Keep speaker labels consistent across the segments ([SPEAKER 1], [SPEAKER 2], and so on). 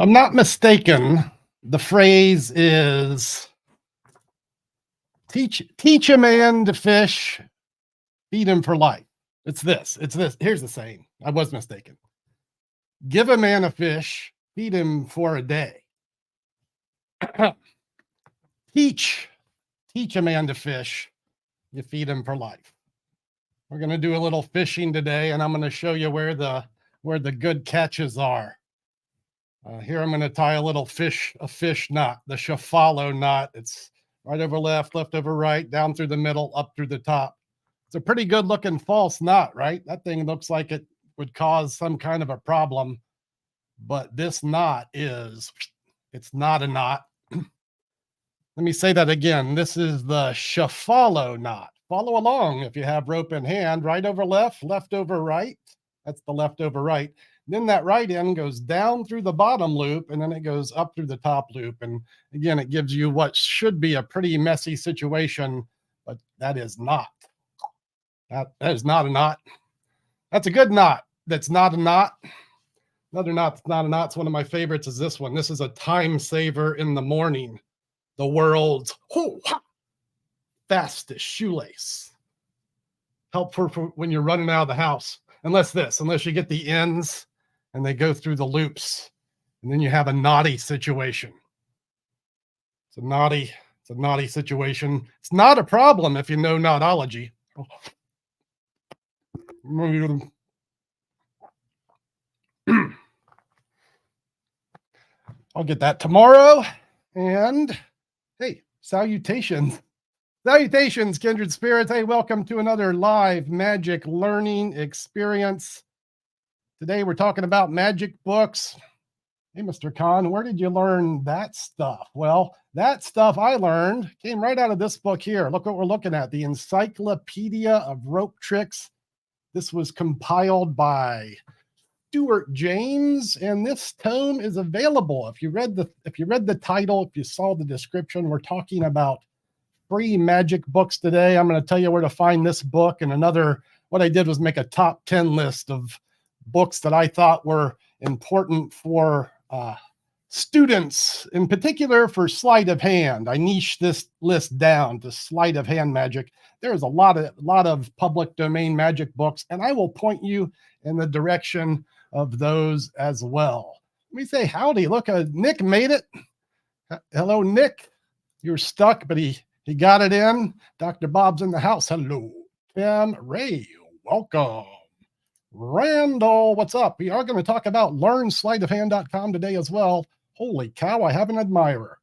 [SPEAKER 1] I'm not mistaken, the phrase is teach a man to fish, feed him for life. It's this. Here's the saying. I was mistaken. Give a man a fish, feed him for a day. teach a man to fish, you feed him for life. We're going to do a little fishing today, and I'm going to show you where the good catches are. Here I'm going to tie a fish knot, the Shafalo knot. It's right over left over right, down through the middle, up through the top. It's a pretty good looking false knot, right? That thing looks like it would cause some kind of a problem, but this knot it's not a knot. Let me say that again. This is the Shafalo knot. Follow along if you have rope in hand, right over left over right. That's the left over right. Then that right end goes down through the bottom loop, and then it goes up through the top loop. And again, it gives you what should be a pretty messy situation, but that is not. That is not a knot. That's a good knot. That's not a knot. Another knot that's not a knot. It's one of my favorites is this one. This is a time saver in the morning. The world's fastest shoelace. Helpful for when you're running out of the house. Unless you get the ends and they go through the loops, and then you have a knotty situation. It's a knotty situation. It's not a problem if you know knotology. I'll get that tomorrow. And hey, salutations. Salutations, kindred spirits. Hey, welcome to another live magic learning experience. Today we're talking about magic books. Hey, Mr. Khan, where did you learn that stuff? Well, that stuff I learned came right out of this book here. Look what we're looking at, the Encyclopedia of Rope Tricks. This was compiled by Stuart James, and this tome is available. If you read the title, if you saw the description, we're talking about free magic books today. I'm going to tell you where to find this book, and what I did was make a top 10 list of books that I thought were important for students, in particular for sleight of hand. I niched this list down to sleight of hand magic. There's a lot of public domain magic books, and I will point you in the direction of those as well. Let me say howdy. Look, Nick made it. Hello, Nick. You're stuck, but he got it in. Dr. Bob's in the house. Hello. Tim Ray, welcome. Randall, what's up? We are going to talk about learnsleightofhand.com today as well. Holy cow, I have an admirer.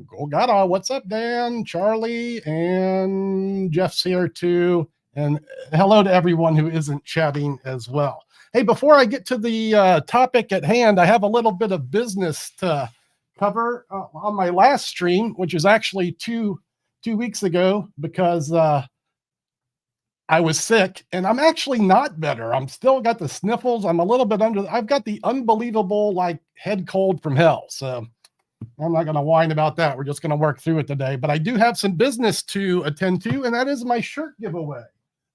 [SPEAKER 1] Golgata, what's up, Dan? Charlie, and Jeff's here too. And hello to everyone who isn't chatting as well. Hey, before I get to the topic at hand, I have a little bit of business to cover on my last stream, which is actually two weeks ago, because I was sick, and I'm actually not better. I'm still got the sniffles. I'm a little bit I've got the unbelievable head cold from hell. So I'm not going to whine about that. We're just going to work through it today. But I do have some business to attend to, and that is my shirt giveaway.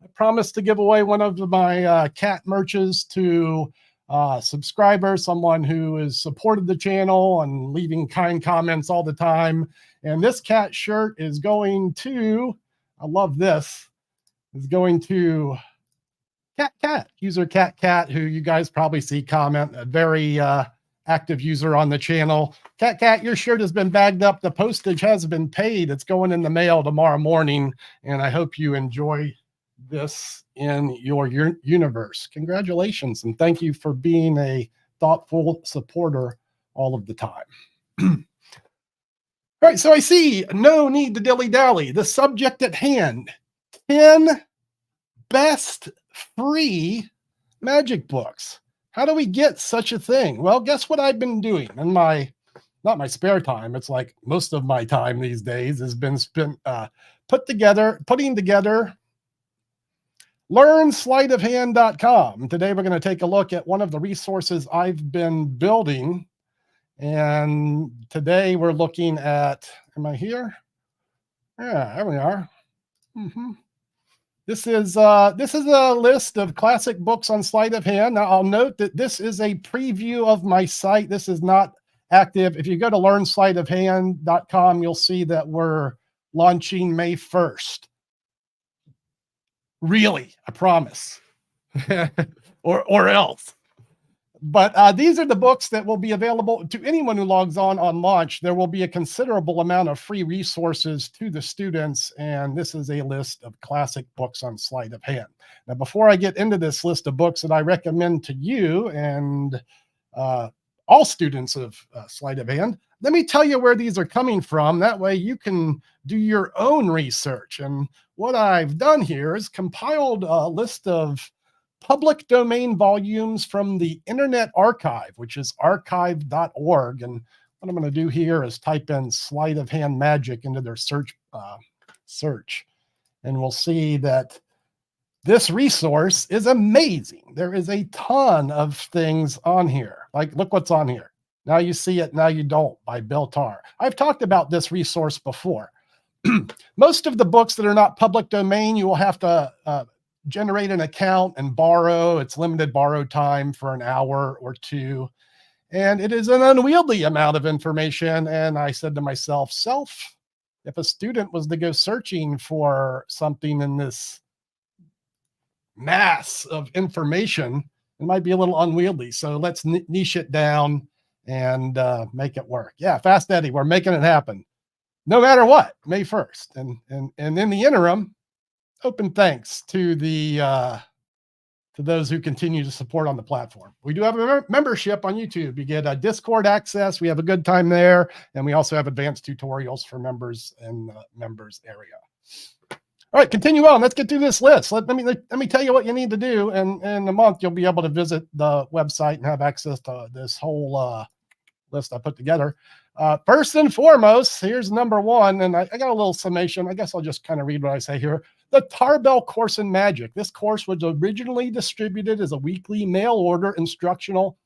[SPEAKER 1] I promised to give away one of my cat merches to subscribers, someone who has supported the channel and leaving kind comments all the time. And this cat shirt is going to, I love this, is going to user cat, who you guys probably see comment, a very active user on the channel. Cat, your shirt has been bagged up. The postage has been paid. It's going in the mail tomorrow morning, and I hope you enjoy this in your universe. Congratulations, and thank you for being a thoughtful supporter all of the time. All right, so I see no need to dilly-dally. The subject at hand, 10 best free magic books. How do we get such a thing? Well, guess what I've been doing in not my spare time. It's like most of my time these days has been spent putting together learnsleightofhand.com. Today, we're going to take a look at one of the resources I've been building. And today we're looking at, am I here? Yeah, there we are. This is a list of classic books on sleight of hand. Now, I'll note that this is a preview of my site. This is not active. If you go to learnsleightofhand.com, you'll see that we're launching May 1st. Really, I promise. or else. But these are the books that will be available to anyone who logs on launch. There will be a considerable amount of free resources to the students, and this is a list of classic books on sleight of hand. Now, before I get into this list of books that I recommend to you and all students of sleight of hand, let me tell you where these are coming from. That way you can do your own research. And what I've done here is compiled a list of public domain volumes from the Internet Archive, which is archive.org. And what I'm going to do here is type in sleight of hand magic into their search. And we'll see that this resource is amazing. There is a ton of things on here. Like, look what's on here. Now you see it, now you don't, by Bill Tarr. I've talked about this resource before. Most of the books that are not public domain, you will have to generate an account and borrow. It's limited borrow time for an hour or two. And it is an unwieldy amount of information. And I said to myself, if a student was to go searching for something in this mass of information, it might be a little unwieldy. So let's niche it down and make it work. Yeah, Fast Eddie, we're making it happen. No matter what, May 1st. And in the interim, open thanks to those who continue to support on the platform. We do have a membership on YouTube. You get a Discord access. We have a good time there. And we also have advanced tutorials for members in the members area. All right, continue on. Let's get through this list. Let me tell you what you need to do. And in a month, you'll be able to visit the website and have access to this whole list I put together. First and foremost, here's number one. And I got a little summation. I guess I'll just kind of read what I say here. The Tarbell Course in Magic. This course was originally distributed as a weekly mail order instructional.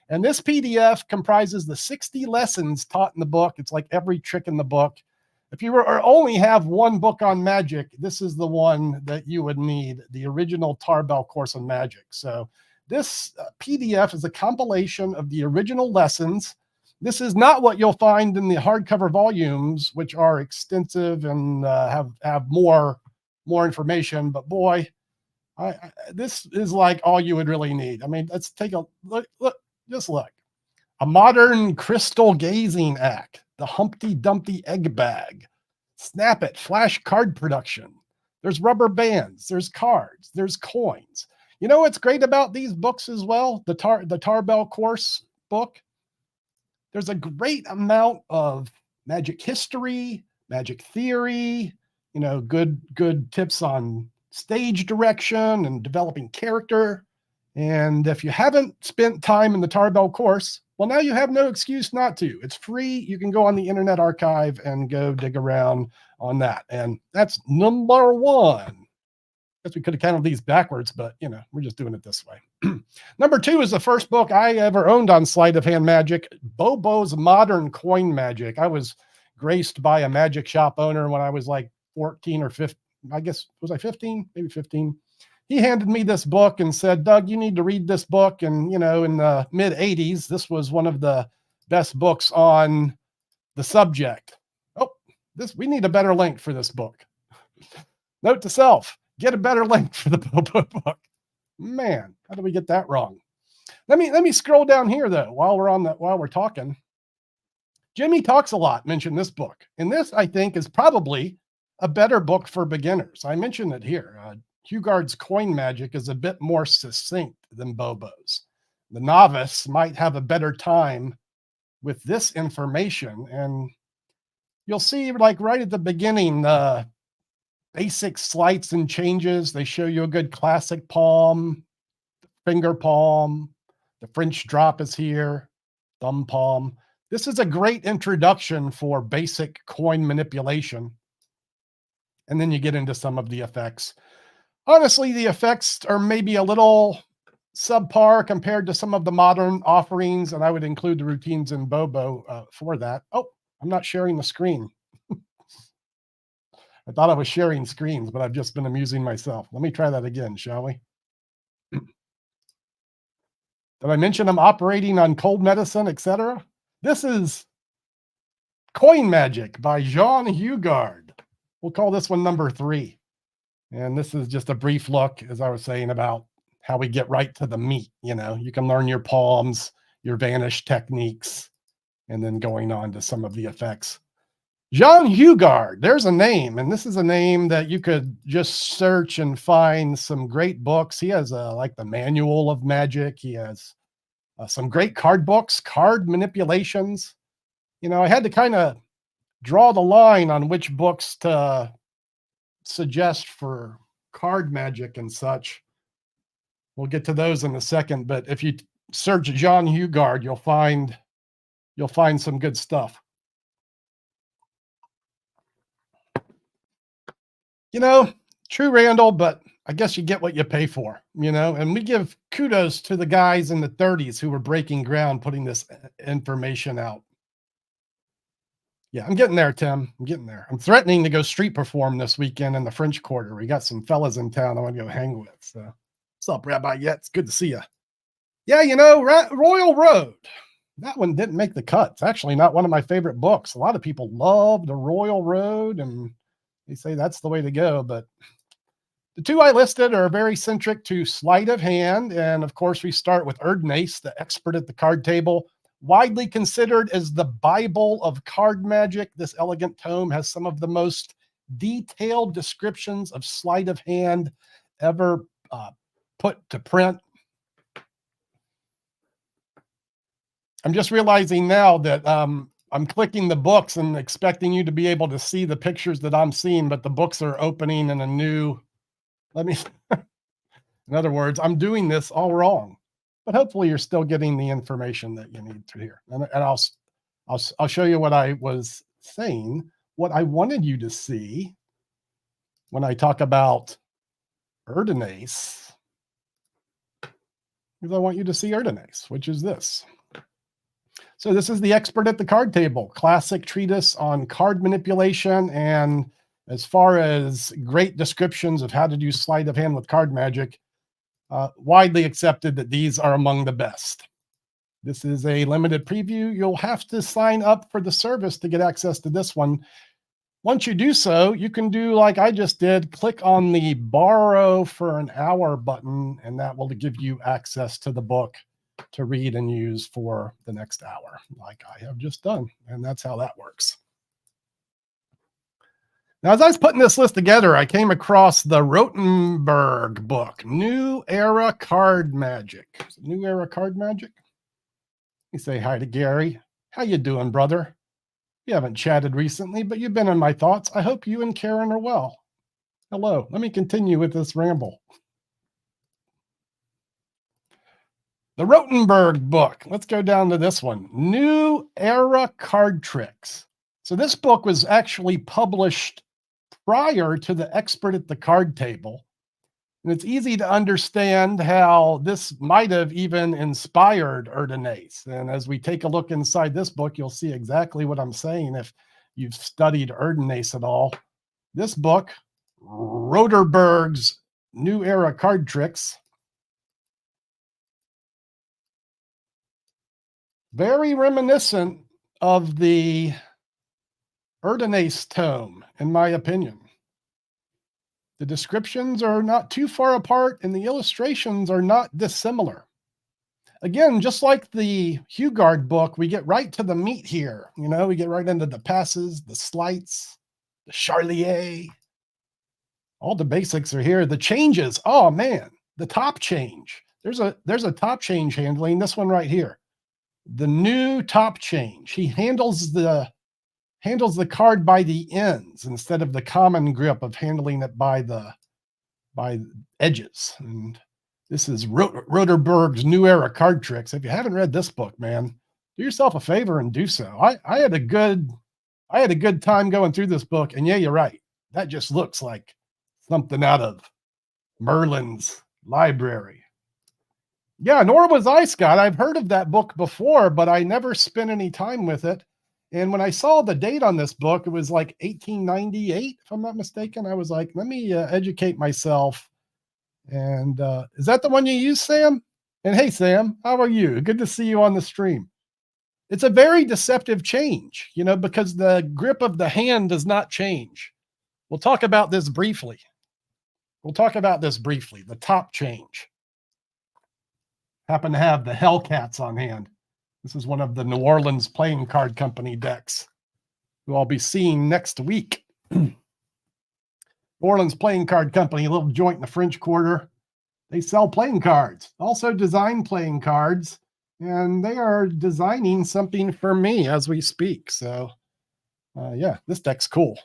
[SPEAKER 1] And this PDF comprises the 60 lessons taught in the book. It's like every trick in the book. If you only have one book on magic, this is the one that you would need, the original Tarbell Course in Magic. So this PDF is a compilation of the original lessons. This is not what you'll find in the hardcover volumes, which are extensive and have more information. But boy, this is like all you would really need. I mean, let's take a look. Just look. A modern crystal gazing act. The Humpty Dumpty egg bag. Snap it. Flash card production. There's rubber bands. There's cards. There's coins. You know what's great about these books as well? The Tarbell course book. There's a great amount of magic history, magic theory, you know, good tips on stage direction and developing character. And if you haven't spent time in the Tarbell course, well, now you have no excuse not to. It's free. You can go on the Internet Archive and go dig around on that. And that's number one. I guess we could have counted these backwards, but, you know, we're just doing it this way. Number two is the first book I ever owned on sleight of hand magic, Bobo's Modern Coin Magic. I was graced by a magic shop owner when I was like 14 or 15. I guess, was I 15? Maybe 15. He handed me this book and said, Doug, you need to read this book. And, you know, in the mid 80s, this was one of the best books on the subject. Oh, we need a better link for this book. Note to self, get a better link for the Bobo book. Man, how did we get that wrong? Let me scroll down here though, while we're talking. Jimmy Talks a Lot mentioned this book. And this, I think, is probably a better book for beginners. I mentioned it here. Hugard's Coin Magic is a bit more succinct than Bobo's. The novice might have a better time with this information. And you'll see, like right at the beginning, the basic sleights and changes. They show you a good classic palm, finger palm, the French drop is here, thumb palm. This is a great introduction for basic coin manipulation. And then you get into some of the effects. Honestly, the effects are maybe a little subpar compared to some of the modern offerings, and I would include the routines in Bobo for that. Oh, I'm not sharing the screen. I thought I was sharing screens, but I've just been amusing myself. Let me try that again, shall we? Did I mention I'm operating on cold medicine, etc.? This is Coin Magic by Jean Hugard. We'll call this one number 3. And this is just a brief look, as I was saying, about how we get right to the meat. You know, you can learn your palms, your vanish techniques, and then going on to some of the effects. Jean Hugard, there's a name, and this is a name that you could just search and find some great books. He has like the Manual of Magic. He has some great card books, card manipulations. You know, I had to kind of draw the line on which books to suggest for card magic and such. We'll get to those in a second, but if you search Jean Hugard, you'll find some good stuff. You know, true, Randall, but I guess you get what you pay for, you know, and we give kudos to the guys in the 30s who were breaking ground, putting this information out. Yeah, I'm getting there, Tim. I'm getting there. I'm threatening to go street perform this weekend in the French Quarter. We got some fellas in town I want to go hang with. So, what's up, Rabbi? Yeah, it's good to see you. Yeah, you know, Royal Road. That one didn't make the cut. It's actually not one of my favorite books. A lot of people love the Royal Road, and they say that's the way to go. But the two I listed are very centric to sleight of hand. And of course, we start with Erdnase, the expert at the card table. Widely considered as the Bible of card magic, this elegant tome has some of the most detailed descriptions of sleight of hand ever put to print. I'm just realizing now that I'm clicking the books and expecting you to be able to see the pictures that I'm seeing, but the books are opening in a new, in other words, I'm doing this all wrong. But hopefully you're still getting the information that you need to hear. And I'll show you what I was saying, what I wanted you to see when I talk about Erdnase, because I want you to see Erdnase, which is this. So this is the expert at the card table, classic treatise on card manipulation. And as far as great descriptions of how to do sleight of hand with card magic, widely accepted that these are among the best. This is a limited preview. You'll have to sign up for the service to get access to this one. Once you do so, you can do like I just did, click on the borrow for an hour button, and that will give you access to the book to read and use for the next hour, like I have just done. And that's how that works. Now, as I was putting this list together, I came across the Rotenberg book, New Era Card Magic. New Era Card Magic? You say hi to Gary. How you doing, brother? We haven't chatted recently, but you've been in my thoughts. I hope you and Karen are well. Hello. Let me continue with this ramble. The Rotenberg book. Let's go down to this one. New Era Card Tricks. So this book was actually published prior to the expert at the card table. And it's easy to understand how this might have even inspired Erdnase. And as we take a look inside this book, you'll see exactly what I'm saying if you've studied Erdnase at all. This book, Rotenberg's New Era Card Tricks, very reminiscent of the Erdnase tome, in my opinion. The descriptions are not too far apart, and the illustrations are not dissimilar. Again, just like the Hugard book, we get right to the meat here. You know, we get right into the passes, the sleights, the charlier. All the basics are here. The changes, oh man, the top change. There's a top change handling, this one right here. The new top change. He handles the card by the ends instead of the common grip of handling it by edges. And this is Rotenberg's New Era Card Tricks. If you haven't read this book, man, do yourself a favor and do so. I had a good time going through this book, and yeah, you're right. That just looks like something out of Merlin's library. Yeah, nor was I, Scott. I've heard of that book before, but I never spent any time with it. And when I saw the date on this book, it was like 1898, if I'm not mistaken. I was like, let me educate myself. And is that the one you use, Sam? And hey, Sam, how are you? Good to see you on the stream. It's a very deceptive change, because the grip of the hand does not change. We'll talk about this briefly. The top change. Happen to have the Hellcats on hand. This is one of the New Orleans Playing Card Company decks, who I'll be seeing next week. New Orleans Playing Card Company, a little joint in the French Quarter. They sell playing cards, also design playing cards, and they are designing something for me as we speak. So, yeah, this deck's cool.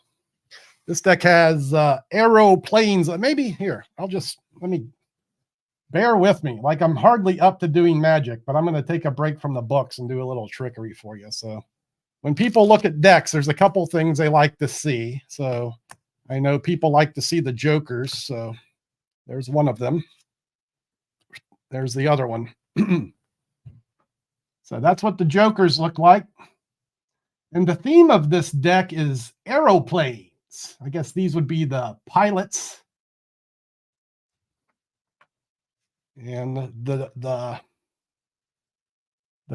[SPEAKER 1] This deck has arrow planes. Maybe here, let me bear with me. Like, I'm hardly up to doing magic, but I'm going to take a break from the books and do a little trickery for you. So when people look at decks, there's a couple things they like to see. So I know people like to see the jokers. So there's one of them. There's the other one. So that's what the jokers look like. And the theme of this deck is aeroplanes. I guess these would be the pilots. And the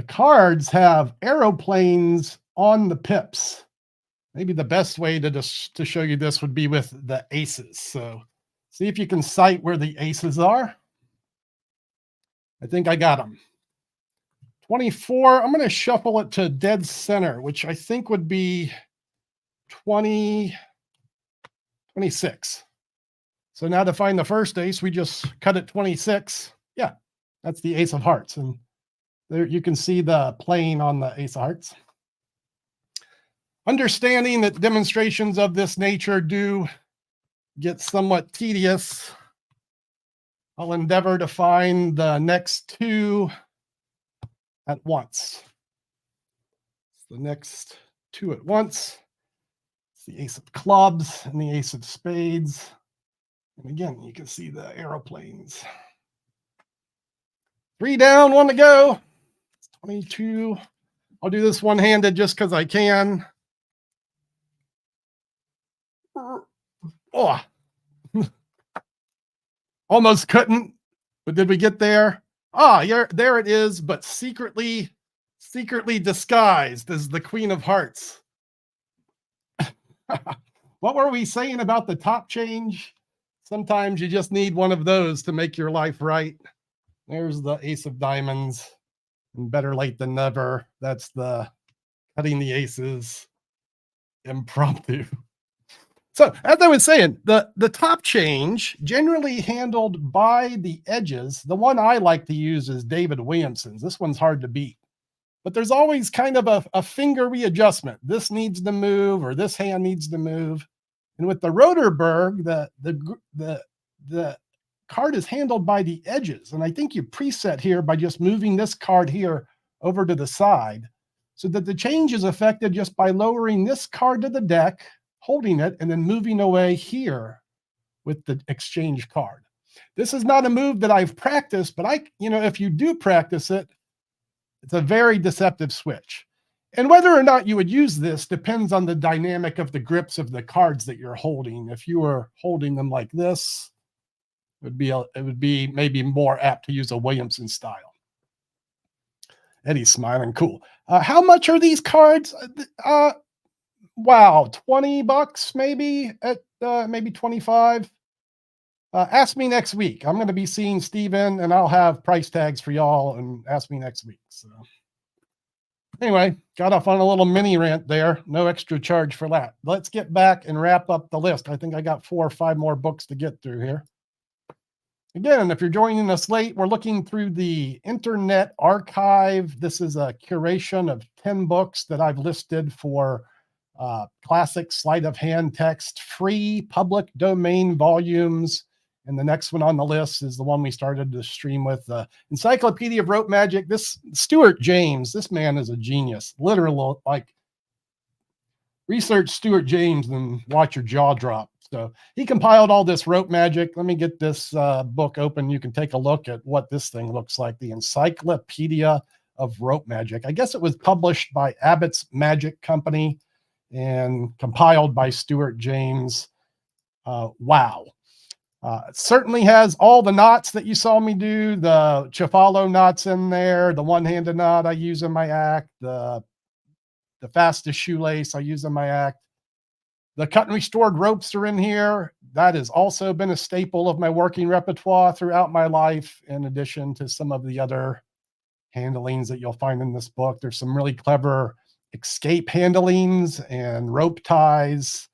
[SPEAKER 1] cards have aeroplanes on the pips. Maybe the best way to show you this would be with the aces. So see if you can cite where the aces are. I think I got them. 24. I'm going to shuffle it to dead center, which I think would be 26. So now to find the first ace, we just cut it 26. Yeah, that's the ace of hearts. And there you can see the plane on the ace of hearts. Understanding that demonstrations of this nature do get somewhat tedious, I'll endeavor to find the next two at once. The next two at once. It's the ace of clubs and the ace of spades. And again, you can see the aeroplanes. 3 down, 1 to go. 22. I'll do this one-handed just because I can. Oh, almost couldn't, but did we get there? Ah, yeah, there it is, but secretly disguised as the Queen of Hearts. What were we saying about the top change? Sometimes you just need one of those to make your life right. There's the ace of diamonds, and better late than never. That's the cutting the aces impromptu. So as I was saying, the top change generally handled by the edges. The one I like to use is David Williamson's. This one's hard to beat, but there's always kind of a finger readjustment. This needs to move, or this hand needs to move. And with the Rotenberg, the card is handled by the edges. And I think you preset here by just moving this card here over to the side, so that the change is affected just by lowering this card to the deck, holding it, and then moving away here with the exchange card. This is not a move that I've practiced, but if you do practice it, it's a very deceptive switch. And whether or not you would use this depends on the dynamic of the grips of the cards that you're holding. If you were holding them like this, it would be maybe more apt to use a Williamson style. Eddie's smiling. Cool. How much are these cards? Wow, $20 maybe, at maybe 25. Ask me next week. I'm going to be seeing Steven, and I'll have price tags for y'all, and ask me next week. So anyway, got off on a little mini rant there. No extra charge for that. Let's get back and wrap up the list. I think I got 4 or 5 more books to get through here. Again, if you're joining us late, we're looking through the Internet Archive. This is a curation of 10 books that I've listed for classic sleight of hand text, free public domain volumes. And the next one on the list is the one we started to stream with, the Encyclopedia of Rote Magic. This Stuart James, this man is a genius. Literally, like, research Stuart James and watch your jaw drop. So he compiled all this rote magic. Let me get this book open. You can take a look at what this thing looks like. The Encyclopedia of Rote Magic. I guess it was published by Abbott's Magic Company and compiled by Stuart James. Wow. It certainly has all the knots that you saw me do, the Chifalo knots in there, the one-handed knot I use in my act, the fastest shoelace I use in my act. The cut and restored ropes are in here. That has also been a staple of my working repertoire throughout my life, in addition to some of the other handlings that you'll find in this book. There's some really clever escape handlings and rope ties.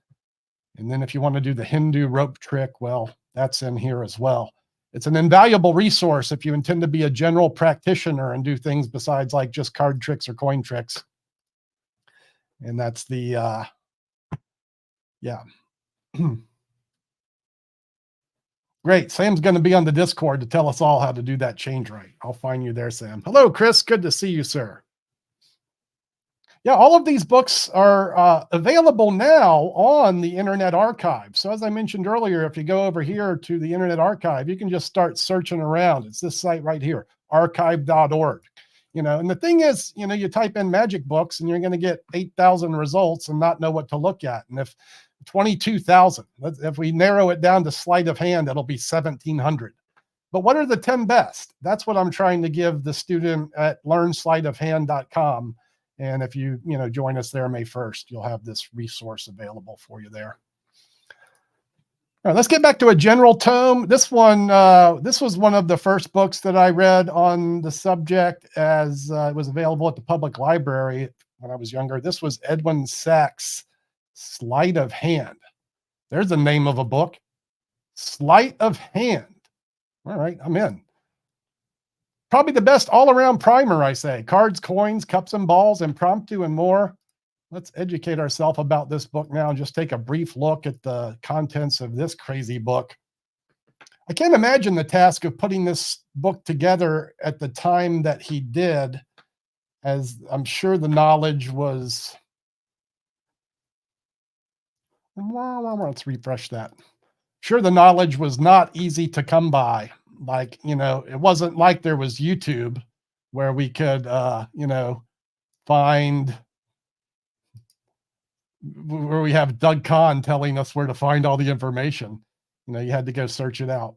[SPEAKER 1] And then if you want to do the Hindu rope trick, well, that's in here as well. It's an invaluable resource if you intend to be a general practitioner and do things besides like just card tricks or coin tricks. And that's the, yeah. Great. Sam's going to be on the Discord to tell us all how to do that change right. I'll find you there, Sam. Hello, Chris. Good to see you, sir. Yeah, all of these books are available now on the Internet Archive. So as I mentioned earlier, if you go over here to the Internet Archive, you can just start searching around. It's this site right here, archive.org. You know, and the thing is, you know, you type in magic books and you're going to get 8,000 results and not know what to look at. And if 22,000, if we narrow it down to sleight of hand, it'll be 1,700. But what are the 10 best? That's what I'm trying to give the student at learnsleightofhand.com. And if you join us there May 1st, you'll have this resource available for you there. All right, let's get back to a general tome. This one, this was one of the first books that I read on the subject, as it was available at the public library when I was younger. This was Edwin Sachs' Sleight of Hand. There's the name of a book, Sleight of Hand. All right, I'm in. Probably the best all-around primer, I say. Cards, coins, cups and balls, impromptu, and more. Let's educate ourselves about this book now and just take a brief look at the contents of this crazy book. I can't imagine the task of putting this book together at the time that he did, as I'm sure the knowledge was... Let's refresh that. Sure, the knowledge was not easy to come by. Like, it wasn't like there was YouTube where we could, find, where we have Doug Kahn telling us where to find all the information. You had to go search it out.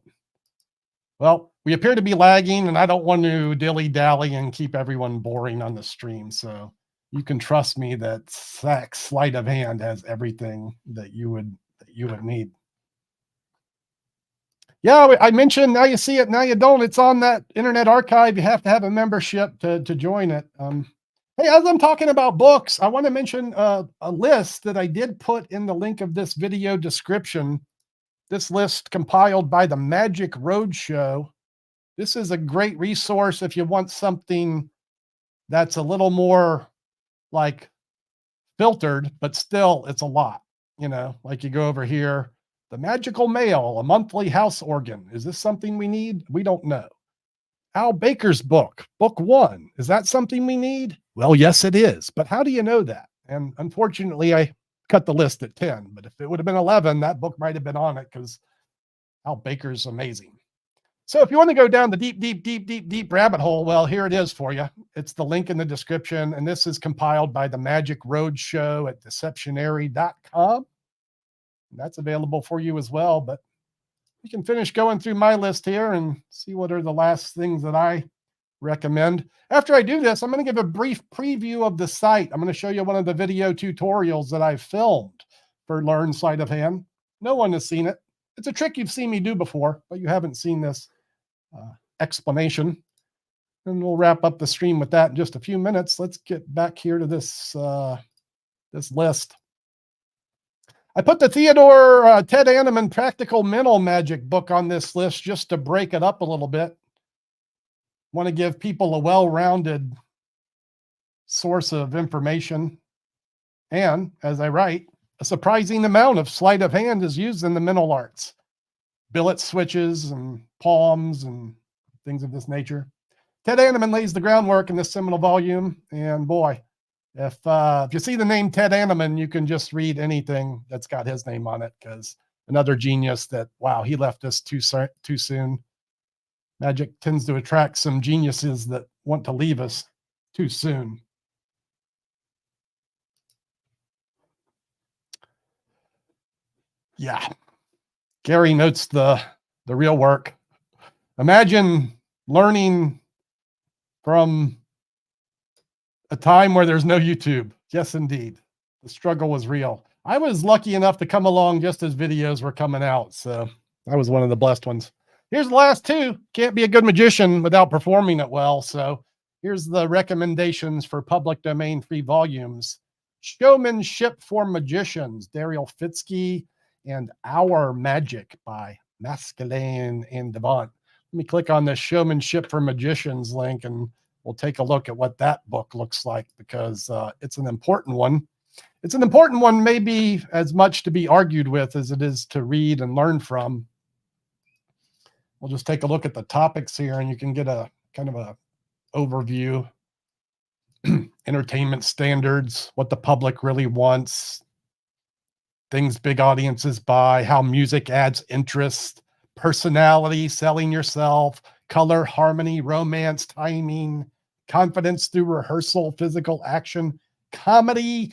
[SPEAKER 1] Well, we appear to be lagging, and I don't want to dilly-dally and keep everyone boring on the stream. So you can trust me that Sachs' Sleight of Hand has everything that you would need. Yeah, I mentioned, now you see it, now you don't. It's on that Internet Archive. You have to have a membership to join it. Hey, as I'm talking about books, I want to mention a list that I did put in the link of this video description. This list compiled by the Magic Roadshow. This is a great resource if you want something that's a little more like filtered, but still it's a lot. Like you go over here. The Magical Mail, a monthly house organ. Is this something we need? We don't know. Al Baker's book, book 1. Is that something we need? Well, yes, it is. But how do you know that? And unfortunately, I cut the list at 10. But if it would have been 11, that book might have been on it because Al Baker's amazing. So if you want to go down the deep rabbit hole, well, here it is for you. It's the link in the description. And this is compiled by the Magic Roadshow at deceptionary.com. That's available for you as well, but we can finish going through my list here and see what are the last things that I recommend. After I do this, I'm going to give a brief preview of the site. I'm going to show you one of the video tutorials that I've filmed for Learn Sleight of Hand. No one has seen it. It's a trick you've seen me do before, but you haven't seen this explanation. And we'll wrap up the stream with that in just a few minutes. Let's get back here to this, this list. I put the Theodore Ted Anneman Practical Mental Magic book on this list just to break it up a little bit. Want to give people a well-rounded source of information. And, as I write, a surprising amount of sleight of hand is used in the mental arts. Billet switches and palms and things of this nature. Ted Anneman lays the groundwork in this seminal volume, and boy, if you see the name Ted Anneman, you can just read anything that's got his name on it, because another genius that, wow, he left us too soon. Magic tends to attract some geniuses that want to leave us too soon. Yeah. Gary notes the the real work. Imagine learning from a time where there's no YouTube. Yes, indeed. The struggle was real. I was lucky enough to come along just as videos were coming out. So I was one of the blessed ones. Here's the last two. Can't be a good magician without performing it well. So here's the recommendations for public domain free volumes. Showmanship for Magicians, Daryl Fitzke, and Our Magic by Maskelin and Devant. Let me click on the Showmanship for Magicians link and we'll take a look at what that book looks like, because it's an important one. It's an important one, maybe as much to be argued with as it is to read and learn from. We'll just take a look at the topics here and you can get a kind of a overview. Entertainment standards, what the public really wants, things big audiences buy, how music adds interest, personality, selling yourself, color, harmony, romance, timing, confidence through rehearsal, physical action, comedy,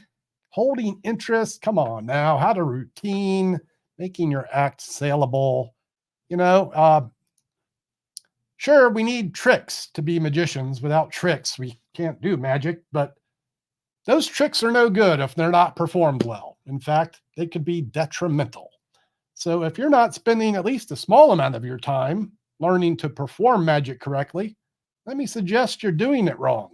[SPEAKER 1] holding interest. Come on now, how to routine, making your act saleable. Sure, we need tricks to be magicians. Without tricks, we can't do magic, but those tricks are no good if they're not performed well. In fact, they could be detrimental. So if you're not spending at least a small amount of your time learning to perform magic correctly, let me suggest you're doing it wrong.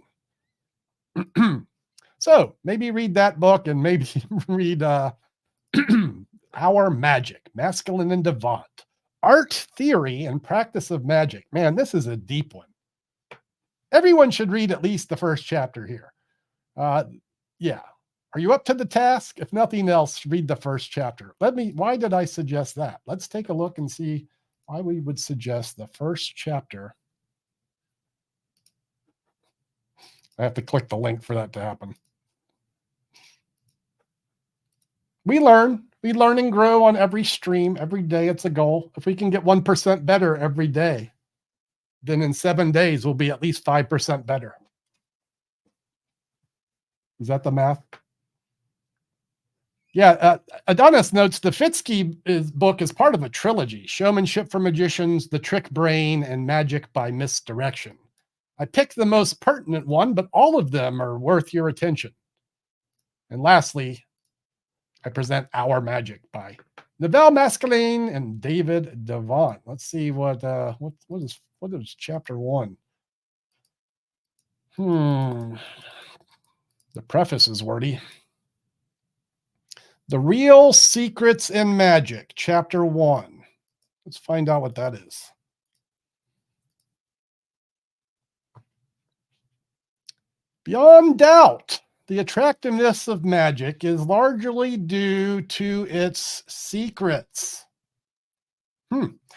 [SPEAKER 1] So maybe read that book and maybe read Our Magic, Maskelin and Devant. Art, Theory, and Practice of Magic. Man, this is a deep one. Everyone should read at least the first chapter here. Yeah. Are you up to the task? If nothing else, read the first chapter. Why did I suggest that? Let's take a look and see why we would suggest the first chapter. I have to click the link for that to happen. We learn and grow on every stream, every day. It's a goal. If we can get 1% better every day, then in 7 days, we'll be at least 5% better. Is that the math? Yeah, Adonis notes the Fitzke book is part of a trilogy: Showmanship for Magicians, The Trick Brain, and Magic by Misdirection. I picked the most pertinent one, but all of them are worth your attention. And lastly, I present Our Magic by Neville Maskelin and David Devant. Let's see what is chapter 1. The preface is wordy. The Real Secrets in Magic, chapter 1. Let's find out what that is. Beyond doubt, the attractiveness of magic is largely due to its secrets.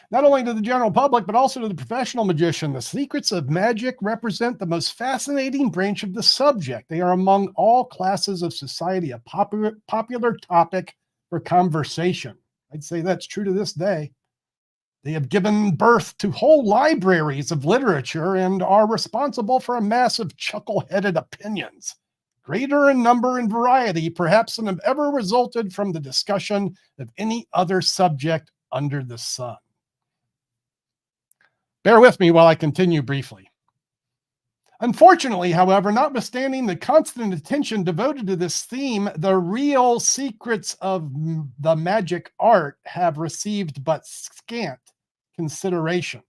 [SPEAKER 1] Not only to the general public, but also to the professional magician, the secrets of magic represent the most fascinating branch of the subject. They are among all classes of society a popular topic for conversation. I'd say that's true to this day. They have given birth to whole libraries of literature and are responsible for a mass of chuckle-headed opinions, greater in number and variety, perhaps, than have ever resulted from the discussion of any other subject under the sun. Bear with me while I continue briefly. Unfortunately, however, notwithstanding the constant attention devoted to this theme, the real secrets of the magic art have received but scant consideration.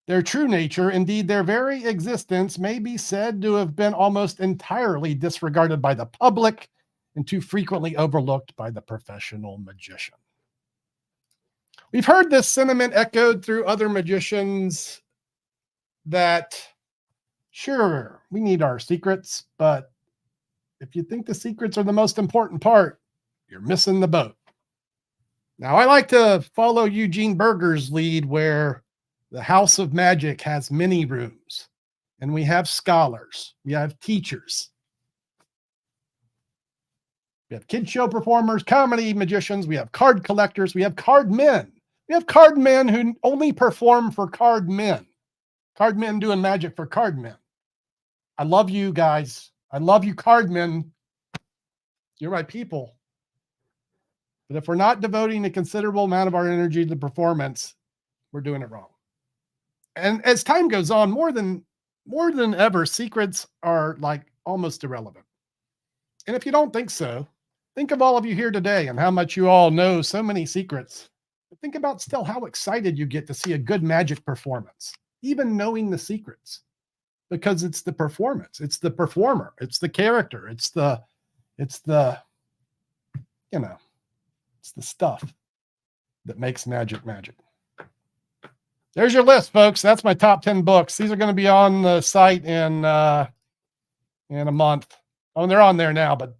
[SPEAKER 1] Their true nature, indeed their very existence, may be said to have been almost entirely disregarded by the public and too frequently overlooked by the professional magician. We've heard this sentiment echoed through other magicians that, sure, we need our secrets, but if you think the secrets are the most important part, you're missing the boat. Now, I like to follow Eugene Berger's lead, where the House of Magic has many rooms, and we have scholars, we have teachers, we have kid show performers, comedy magicians, we have card collectors, we have card men. We have card men who only perform for card men. Card men doing magic for card men. I love you guys. I love you, card men. You're my people. But if we're not devoting a considerable amount of our energy to the performance, we're doing it wrong. And as time goes on, more than ever, secrets are like almost irrelevant. And if you don't think so, think of all of you here today and how much you all know so many secrets. But think about still how excited you get to see a good magic performance, even knowing the secrets, because it's the performance, it's the performer, it's the character, it's the stuff that makes magic magic. There's your list, folks. That's my top 10 books. These are going to be on the site in a month. Oh, they're on there now, but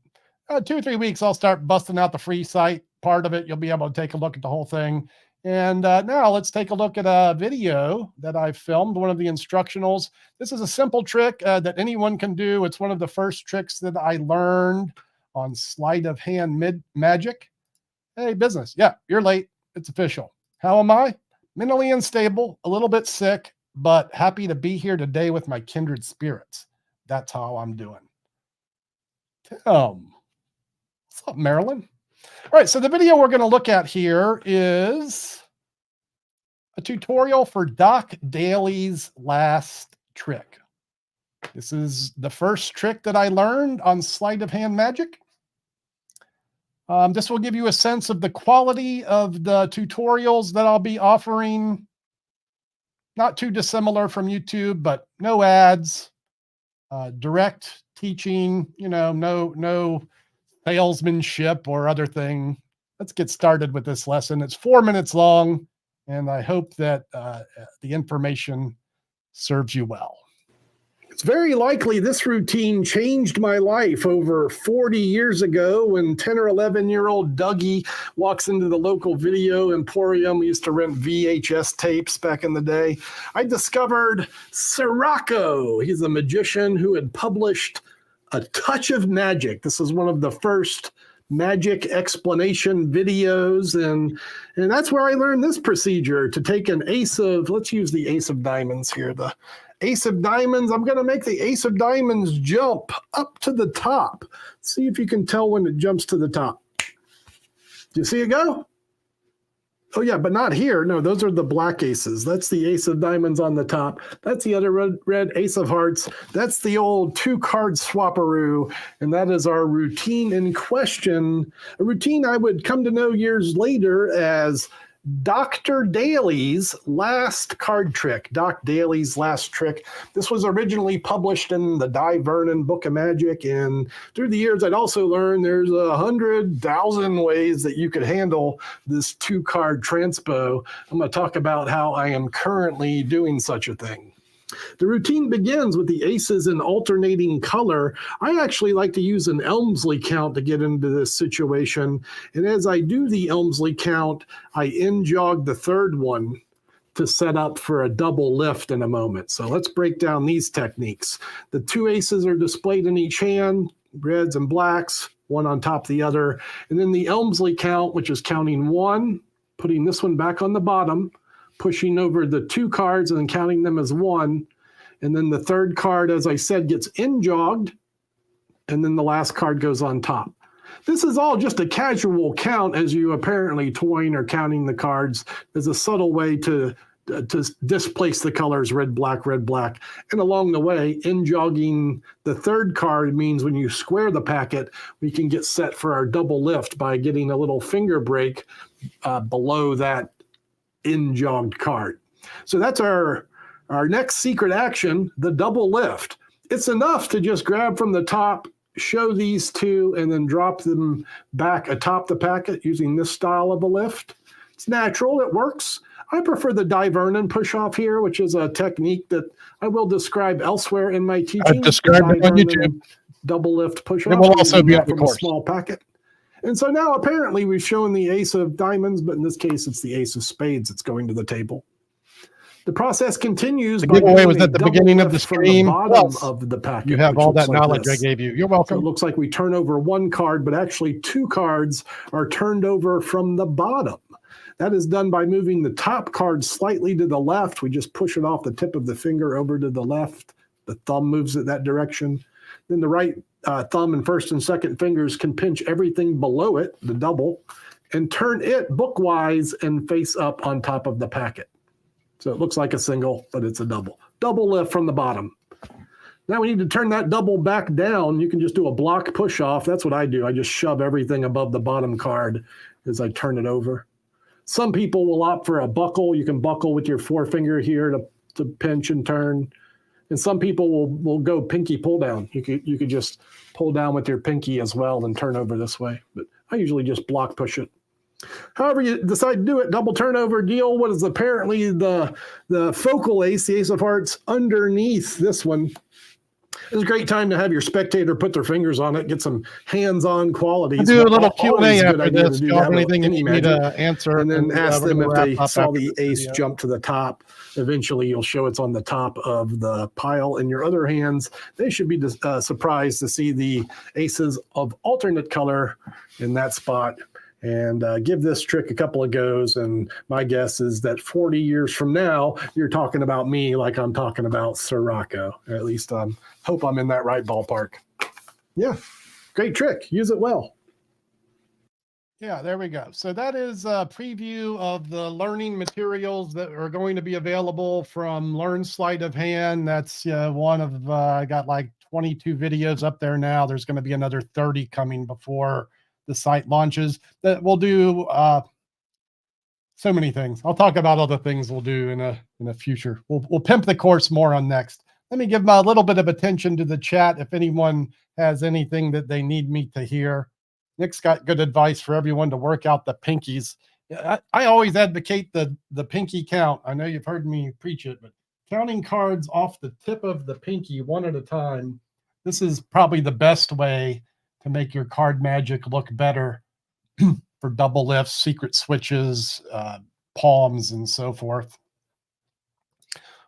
[SPEAKER 1] 2 or 3 weeks, I'll start busting out the free site part of it. You'll be able to take a look at the whole thing. And now let's take a look at a video that I filmed, one of the instructionals. This is a simple trick that anyone can do. It's one of the first tricks that I learned on sleight of hand magic. Hey, business. Yeah, you're late. It's official. How am I? Mentally unstable, a little bit sick, but happy to be here today with my kindred spirits. That's how I'm doing. What's up, Marilyn? All right, so the video we're going to look at here is a tutorial for Doc Daley's last trick. This is the first trick that I learned on sleight of hand magic. This will give you a sense of the quality of the tutorials that I'll be offering. Not too dissimilar from YouTube, but no ads, direct teaching, no salesmanship or other thing. Let's get started with this lesson. It's 4 minutes long, and I hope that the information serves you well. It's very likely this routine changed my life over 40 years ago when 10 or 11-year-old Dougie walks into the local video emporium. We used to rent VHS tapes back in the day. I discovered Sirocco. He's a magician who had published A Touch of Magic. This is one of the first magic explanation videos, and that's where I learned this procedure to take an ace of, let's use the ace of diamonds here, the ace of diamonds. I'm going to make the ace of diamonds jump up to the top. See if you can tell when it jumps to the top. Do you see it go? Oh yeah, but not here. No, those are the black aces. That's the ace of diamonds on the top. That's the other red ace of hearts. That's the old 2-card swapperoo. And that is our routine in question. A routine I would come to know years later as Dr. Daley's last card trick. Doc Daley's last trick. This was originally published in the Di Vernon Book of Magic, and through the years I'd also learned there's 100,000 ways that you could handle this 2-card transpo. I'm going to talk about how I am currently doing such a thing. The routine begins with the aces in alternating color. I actually like to use an Elmsley count to get into this situation. And as I do the Elmsley count, I in-jog the third one to set up for a double lift in a moment. So let's break down these techniques. The 2 aces are displayed in each hand, reds and blacks, one on top of the other. And then the Elmsley count, which is counting 1, putting this one back on the bottom, pushing over the 2 cards and then counting them as 1. And then the third card, as I said, gets in-jogged, and then the last card goes on top. This is all just a casual count as you apparently toying or counting the cards. There's a subtle way to displace the colors red, black, and along the way, in-jogging the third card means when you square the packet, we can get set for our double lift by getting a little finger break below that in-jogged card. So that's our next secret action, the double lift. It's enough to just grab from the top, show these 2, and then drop them back atop the packet using this style of a lift. It's natural, it works. I prefer the Di Vernon push-off here, which is a technique that I will describe elsewhere in my teaching.
[SPEAKER 2] I've described it on YouTube.
[SPEAKER 1] Double lift push-off.
[SPEAKER 2] It will also be on the
[SPEAKER 1] from
[SPEAKER 2] course.
[SPEAKER 1] A small packet. And so now apparently we've shown the ace of diamonds, but in this case it's the ace of spades that's going to the table. The process continues.
[SPEAKER 2] The giveaway was at the beginning of the stream.
[SPEAKER 1] Bottom of the packet,
[SPEAKER 2] you have all that knowledge I gave you. You're welcome.
[SPEAKER 1] So it looks like we turn over 1 card, but actually 2 cards are turned over from the bottom. That is done by moving the top card slightly to the left. We just push it off the tip of the finger over to the left. The thumb moves it that direction. Then the right thumb and first and second fingers can pinch everything below it, the double,
[SPEAKER 3] and turn it bookwise and face up on top of the packet. So it looks like a single, but it's a double. Double lift from the bottom. Now we need to turn that double back down. You can just do a block push off. That's what I do. I just shove everything above the bottom card as I turn it over. Some people will opt for a buckle. You can buckle with your forefinger here to pinch and turn. And some people will go pinky pull down. You could just pull down with your pinky as well and turn over this way. But I usually just block push it. However you decide to do it, double turnover, deal what is apparently the focal ace, the ace of hearts, underneath this one. It's a great time to have your spectator put their fingers on it, get some hands-on qualities.
[SPEAKER 2] I'll do a little Q&A after this. Do you have anything you need me to answer?
[SPEAKER 3] And then ask them if they saw the ace
[SPEAKER 2] video.
[SPEAKER 3] jump to the top. Eventually, you'll show it's on the top of the pile. In your other hands, they should be surprised to see the aces of alternate color in that spot. And give this trick a couple of goes. And my guess is that 40 years from now, you're talking about me like I'm talking about Sir Rocco. Or at least hope I'm in that right ballpark. Yeah, great trick. Use it well.
[SPEAKER 1] Yeah, there we go. So that is a preview of the learning materials that are going to be available from Learn Sleight of Hand. That's one of, I got like 22 videos up there now. There's going to be another 30 coming before the site launches. That we'll do so many things. I'll talk about other things we'll do in a future. We'll pimp the course more on next. Let me give a little bit of attention to the chat if anyone has anything that they need me to hear. Nick's got good advice for everyone to work out the pinkies. I always advocate the pinky count. I know you've heard me preach it, but counting cards off the tip of the pinky one at a time, this is probably the best way to make your card magic look better for double lifts, secret switches, palms, and so forth.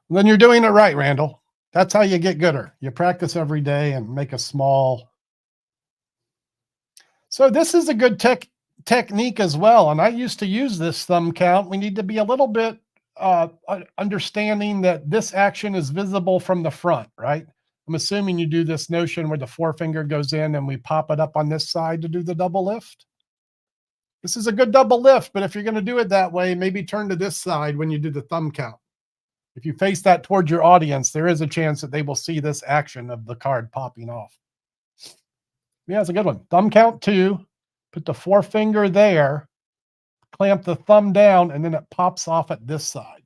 [SPEAKER 1] And then you're doing it right, Randall. That's how you get gooder. You practice every day and make a small. So this is a good technique as well. And I used to use this thumb count. We need to be a little bit understanding that this action is visible from the front, right? I'm assuming you do this notion where the forefinger goes in and we pop it up on this side to do the double lift. This is a good double lift, but if you're going to do it that way, maybe turn to this side when you do the thumb count. If you face that towards your audience, there is a chance that they will see this action of the card popping off. Yeah, it's a good one. Thumb count 2, put the forefinger there, clamp the thumb down, and then it pops off at this side.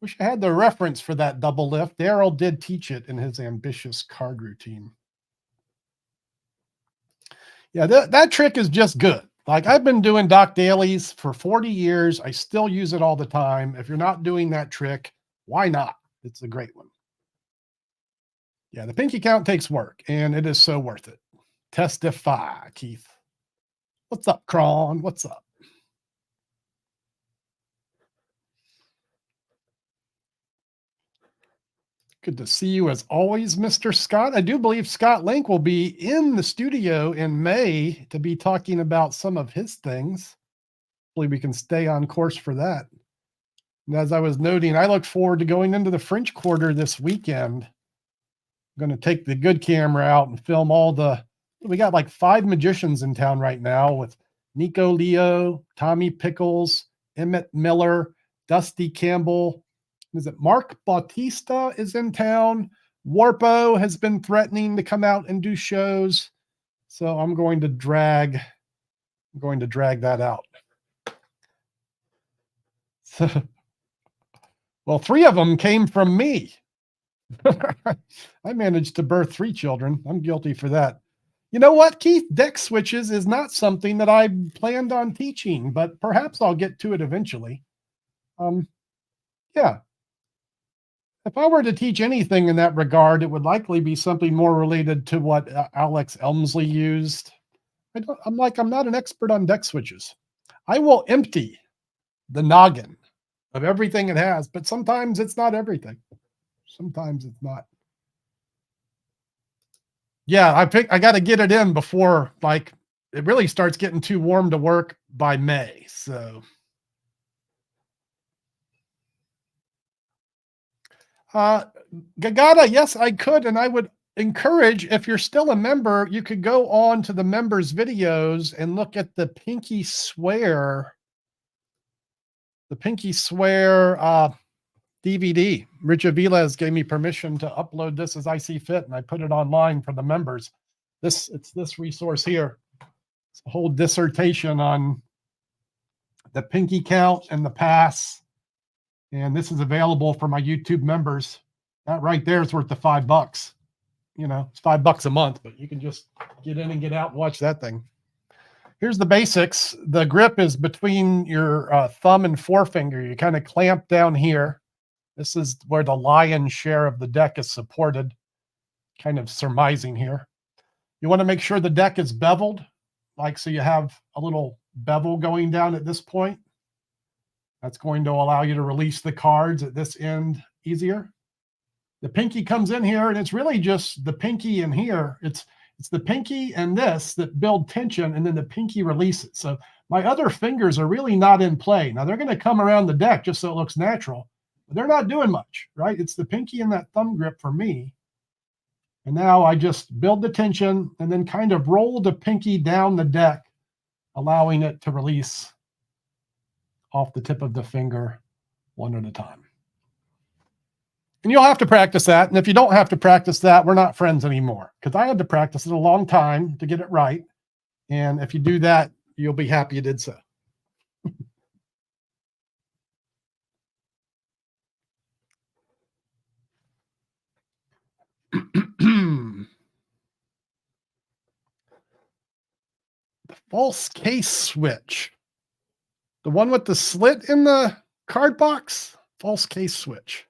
[SPEAKER 1] Wish I had the reference for that double lift. Daryl did teach it in his ambitious card routine. Yeah, that trick is just good. Like I've been doing Doc Daley's for 40 years. I still use it all the time. If you're not doing that trick, why not? It's a great one. Yeah, the pinky count takes work, and it is so worth it. Testify, Keith. What's up, Cron? What's up? Good to see you as always, Mr. Scott. I do believe Scott Link will be in the studio in May to be talking about some of his things. Hopefully we can stay on course for that. And as I was noting, I look forward to going into the French Quarter this weekend. I'm going to take the good camera out and film all we got like 5 magicians in town right now with Nico Leo, Tommy Pickles, Emmett Miller, Dusty Campbell. Is it Mark Bautista is in town? Warpo has been threatening to come out and do shows. So I'm going to drag that out. So, well, 3 of them came from me. I managed to birth 3 children. I'm guilty for that. You know what, Keith? Deck switches is not something that I planned on teaching, but perhaps I'll get to it eventually. Yeah. If I were to teach anything in that regard, it would likely be something more related to what Alex Elmsley used. I'm not an expert on deck switches. I will empty the noggin of everything it has, but sometimes it's not everything. Sometimes it's not. Yeah, I got to get it in before like it really starts getting too warm to work by May. So Gagata, yes, I could, and I would encourage, if you're still a member, you could go on to the members videos and look at the Pinky Swear. The Pinky Swear DVD. Rich Aviles gave me permission to upload this as I see fit, and I put it online for the members. It's this resource here. It's a whole dissertation on the pinky count and the pass. And this is available for my YouTube members. That right there is worth the $5. You know, it's $5 a month, but you can just get in and get out and watch that thing. Here's the basics. The grip is between your thumb and forefinger. You kind of clamp down here. This is where the lion's share of the deck is supported. Kind of surmising here. You want to make sure the deck is beveled, like so you have a little bevel going down at this point. That's going to allow you to release the cards at this end easier. The pinky comes in here, and it's really just the pinky in here. It's the pinky and this that build tension, and then the pinky releases. So my other fingers are really not in play. Now, they're going to come around the deck just so it looks natural, but they're not doing much, right? It's the pinky and that thumb grip for me. And now I just build the tension and then kind of roll the pinky down the deck, allowing it to release off the tip of the finger one at a time. And you'll have to practice that. And if you don't have to practice that, we're not friends anymore, because I had to practice it a long time to get it right. And if you do that, you'll be happy you did so. The false case switch. The one with the slit in the card box, false case switch.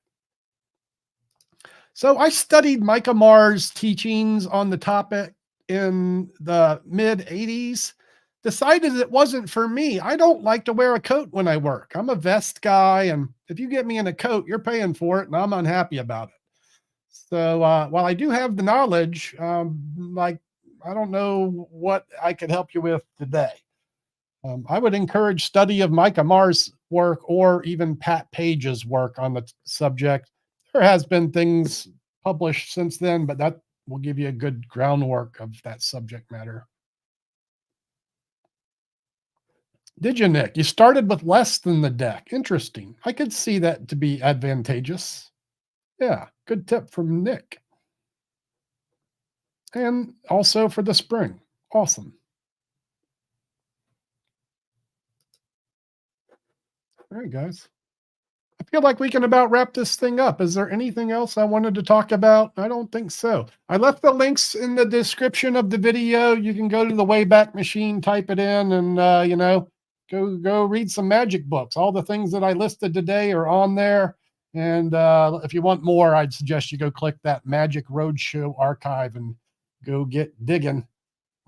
[SPEAKER 1] So I studied Micah Marr's teachings on the topic in the mid 80s, decided it wasn't for me. I don't like to wear a coat when I work. I'm a vest guy, and if you get me in a coat, you're paying for it, and I'm unhappy about it. So while I do have the knowledge, like I don't know what I could help you with today. I would encourage study of Micah Marr's work or even Pat Page's work on the subject. There has been things published since then, but that will give you a good groundwork of that subject matter. Did you, Nick? You started with less than the deck. Interesting. I could see that to be advantageous. Yeah, good tip from Nick. And also for the spring. Awesome. All right, guys. I feel like we can about wrap this thing up. Is there anything else I wanted to talk about? I don't think so. I left the links in the description of the video. You can go to the Wayback Machine, type it in, and you know, go read some magic books. All the things that I listed today are on there. And if you want more, I'd suggest you go click that Magic Roadshow archive and go get digging.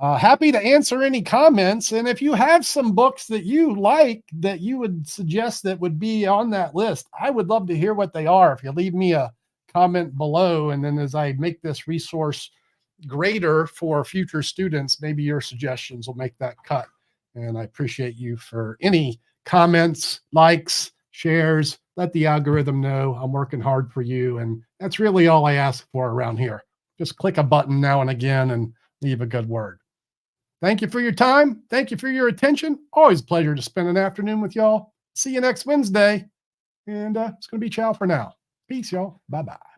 [SPEAKER 1] Happy to answer any comments. And if you have some books that you like that you would suggest that would be on that list, I would love to hear what they are. If you leave me a comment below, and then as I make this resource greater for future students, maybe your suggestions will make that cut. And I appreciate you for any comments, likes, shares. Let the algorithm know I'm working hard for you. And that's really all I ask for around here. Just click a button now and again and leave a good word. Thank you for your time. Thank you for your attention. Always a pleasure to spend an afternoon with y'all. See you next Wednesday. And it's going to be ciao for now. Peace, y'all. Bye-bye.